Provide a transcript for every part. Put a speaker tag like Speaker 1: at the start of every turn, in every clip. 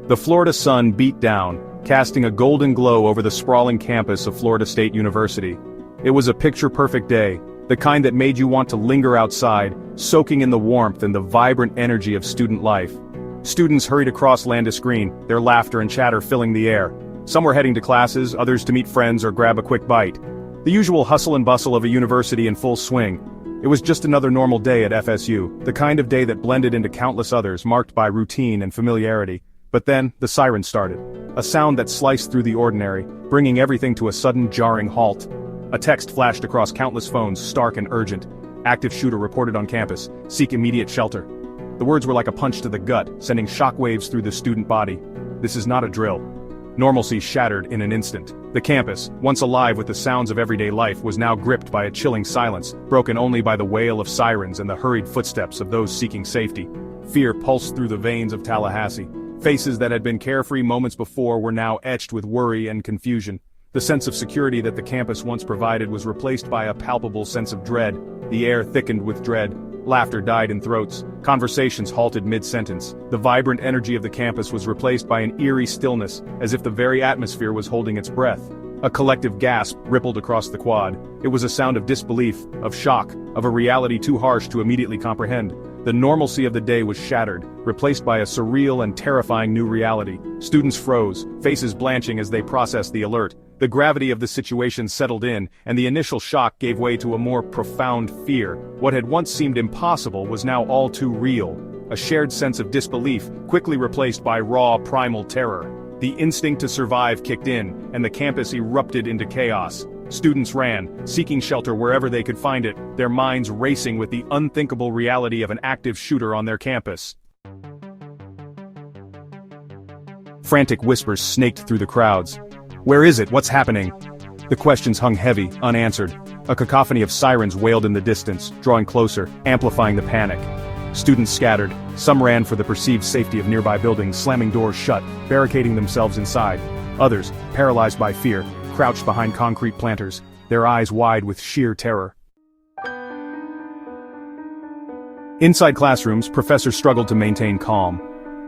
Speaker 1: The Florida sun beat down, casting a golden glow over the sprawling campus of Florida State University. It was a picture-perfect day, the kind that made you want to linger outside, soaking in the warmth and the vibrant energy of student life. Students hurried across Landis Green, their laughter and chatter filling the air. Some were heading to classes, others to meet friends or grab a quick bite. The usual hustle and bustle of a university in full swing. It was just another normal day at FSU, the kind of day that blended into countless others marked by routine and familiarity. But then, the siren started. A sound that sliced through the ordinary, bringing everything to a sudden jarring halt. A text flashed across countless phones, stark and urgent. Active shooter reported on campus. Seek immediate shelter. The words were like a punch to the gut, sending shockwaves through the student body. This is not a drill. Normalcy shattered in an instant. The campus, once alive with the sounds of everyday life, was now gripped by a chilling silence, broken only by the wail of sirens and the hurried footsteps of those seeking safety. Fear pulsed through the veins of Tallahassee. Faces that had been carefree moments before were now etched with worry and confusion. The sense of security that the campus once provided was replaced by a palpable sense of dread. The air thickened with dread. Laughter died in throats. Conversations halted mid-sentence. The vibrant energy of the campus was replaced by an eerie stillness, as if the very atmosphere was holding its breath. A collective gasp rippled across the quad. It was a sound of disbelief, of shock, of a reality too harsh to immediately comprehend. The normalcy of the day was shattered, replaced by a surreal and terrifying new reality. Students froze, faces blanching as they processed the alert. The gravity of the situation settled in, and the initial shock gave way to a more profound fear. What had once seemed impossible was now all too real. A shared sense of disbelief, quickly replaced by raw, primal terror. The instinct to survive kicked in, and the campus erupted into chaos. Students ran, seeking shelter wherever they could find it, their minds racing with the unthinkable reality of an active shooter on their campus. Frantic whispers snaked through the crowds. Where is it? What's happening? The questions hung heavy, unanswered. A cacophony of sirens wailed in the distance, drawing closer, amplifying the panic. Students scattered. Some ran for the perceived safety of nearby buildings, slamming doors shut, barricading themselves inside. Others, paralyzed by fear, crouched behind concrete planters, their eyes wide with sheer terror. Inside classrooms, professors struggled to maintain calm.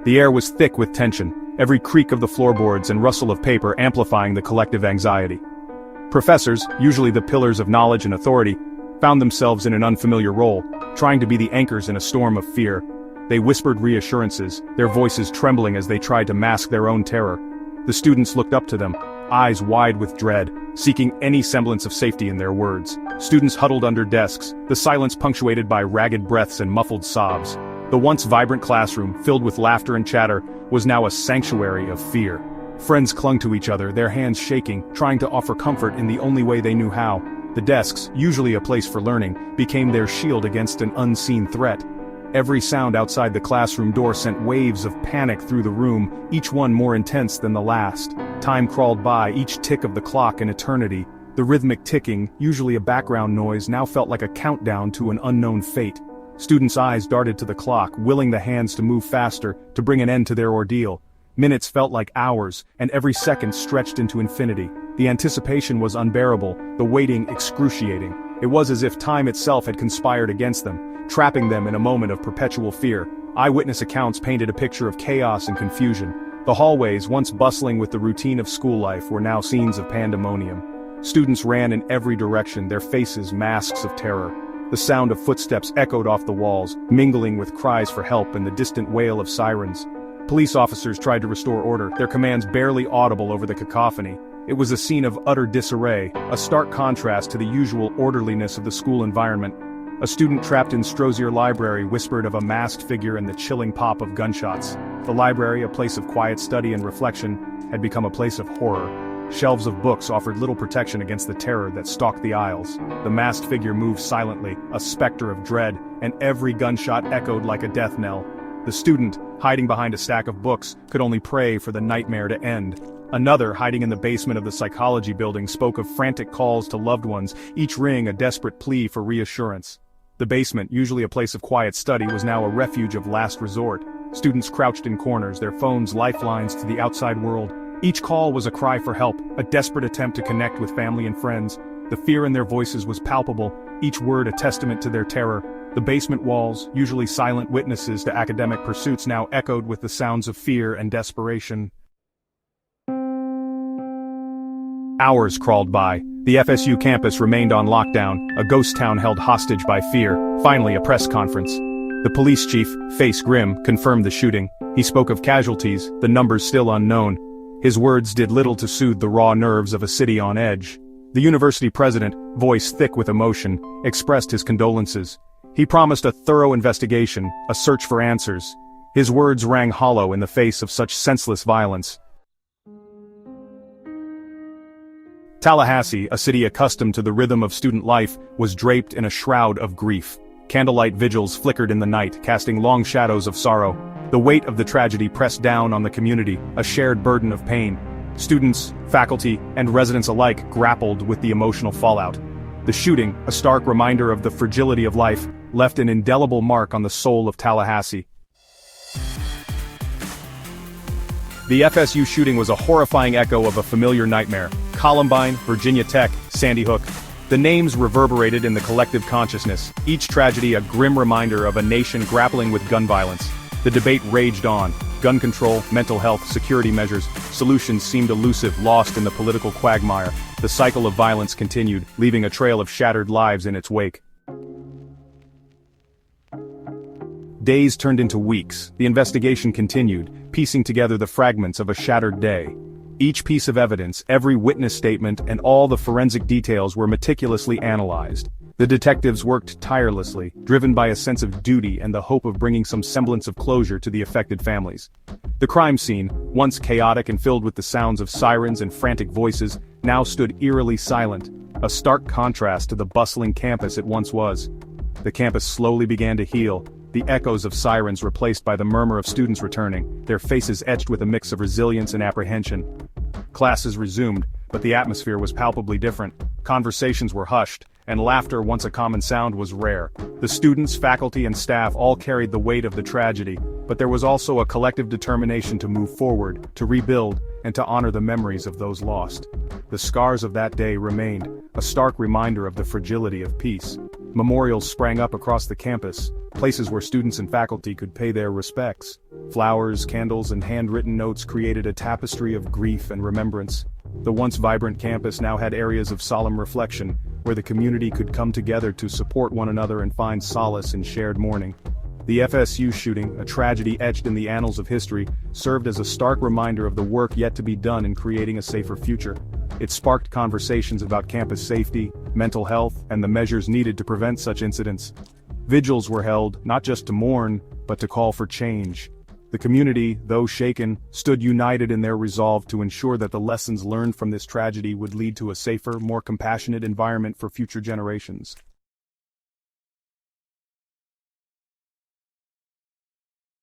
Speaker 1: The air was thick with tension, every creak of the floorboards and rustle of paper amplifying the collective anxiety. Professors, usually the pillars of knowledge and authority, found themselves in an unfamiliar role, trying to be the anchors in a storm of fear. They whispered reassurances, their voices trembling as they tried to mask their own terror. The students looked up to them, eyes wide with dread, seeking any semblance of safety in their words. Students huddled under desks, the silence punctuated by ragged breaths and muffled sobs. The once vibrant classroom, filled with laughter and chatter, was now a sanctuary of fear. Friends clung to each other, their hands shaking, trying to offer comfort in the only way they knew how. The desks, usually a place for learning, became their shield against an unseen threat. Every sound outside the classroom door sent waves of panic through the room, each one more intense than the last. Time crawled by, each tick of the clock an eternity. The rhythmic ticking, usually a background noise, now felt like a countdown to an unknown fate. Students' eyes darted to the clock, willing the hands to move faster, to bring an end to their ordeal. Minutes felt like hours, and every second stretched into infinity. The anticipation was unbearable, the waiting excruciating. It was as if time itself had conspired against them, trapping them in a moment of perpetual fear. Eyewitness accounts painted a picture of chaos and confusion. The hallways, once bustling with the routine of school life, were now scenes of pandemonium. Students ran in every direction, their faces masks of terror. The sound of footsteps echoed off the walls, mingling with cries for help and the distant wail of sirens. Police officers tried to restore order, their commands barely audible over the cacophony. It was a scene of utter disarray, a stark contrast to the usual orderliness of the school environment. A student trapped in Strozier Library whispered of a masked figure and the chilling pop of gunshots. The library, a place of quiet study and reflection, had become a place of horror. Shelves of books offered little protection against the terror that stalked the aisles. The masked figure moved silently, a specter of dread, and every gunshot echoed like a death knell. The student, hiding behind a stack of books, could only pray for the nightmare to end. Another, hiding in the basement of the psychology building, spoke of frantic calls to loved ones, each ring a desperate plea for reassurance. The basement, usually a place of quiet study, was now a refuge of last resort. Students crouched in corners, their phones lifelines to the outside world. Each call was a cry for help, a desperate attempt to connect with family and friends. The fear in their voices was palpable, each word a testament to their terror. The basement walls, usually silent witnesses to academic pursuits, now echoed with the sounds of fear and desperation. Hours crawled by. The FSU campus remained on lockdown, a ghost town held hostage by fear. Finally, a press conference. The police chief, face grim, confirmed the shooting. He spoke of casualties, the numbers still unknown. His words did little to soothe the raw nerves of a city on edge. The university president, voice thick with emotion, expressed his condolences. He promised a thorough investigation, a search for answers. His words rang hollow in the face of such senseless violence. Tallahassee, a city accustomed to the rhythm of student life, was draped in a shroud of grief. Candlelight vigils flickered in the night, casting long shadows of sorrow. The weight of the tragedy pressed down on the community, a shared burden of pain. Students, faculty, and residents alike grappled with the emotional fallout. The shooting, a stark reminder of the fragility of life, left an indelible mark on the soul of Tallahassee. The FSU shooting was a horrifying echo of a familiar nightmare. Columbine, Virginia Tech, Sandy Hook. The names reverberated in the collective consciousness, each tragedy a grim reminder of a nation grappling with gun violence. The debate raged on. Gun control, mental health, security measures, solutions seemed elusive, lost in the political quagmire. The cycle of violence continued, leaving a trail of shattered lives in its wake. Days turned into weeks. The investigation continued, piecing together the fragments of a shattered day. Each piece of evidence, every witness statement, and all the forensic details were meticulously analyzed. The detectives worked tirelessly, driven by a sense of duty and the hope of bringing some semblance of closure to the affected families. The crime scene, once chaotic and filled with the sounds of sirens and frantic voices, now stood eerily silent, a stark contrast to the bustling campus it once was. The campus slowly began to heal, the echoes of sirens replaced by the murmur of students returning, their faces etched with a mix of resilience and apprehension. Classes resumed, but the atmosphere was palpably different. Conversations were hushed, and laughter, once a common sound, was rare. The students, faculty, and staff all carried the weight of the tragedy, but there was also a collective determination to move forward, to rebuild, and to honor the memories of those lost. The scars of that day remained, a stark reminder of the fragility of peace. Memorials sprang up across the campus, places where students and faculty could pay their respects. Flowers, candles, and handwritten notes created a tapestry of grief and remembrance. The once vibrant campus now had areas of solemn reflection, where the community could come together to support one another and find solace in shared mourning. The FSU shooting, a tragedy etched in the annals of history, served as a stark reminder of the work yet to be done in creating a safer future. It sparked conversations about campus safety, mental health, and the measures needed to prevent such incidents. Vigils were held, not just to mourn, but to call for change. The community, though shaken, stood united in their resolve to ensure that the lessons learned from this tragedy would lead to a safer, more compassionate environment for future generations.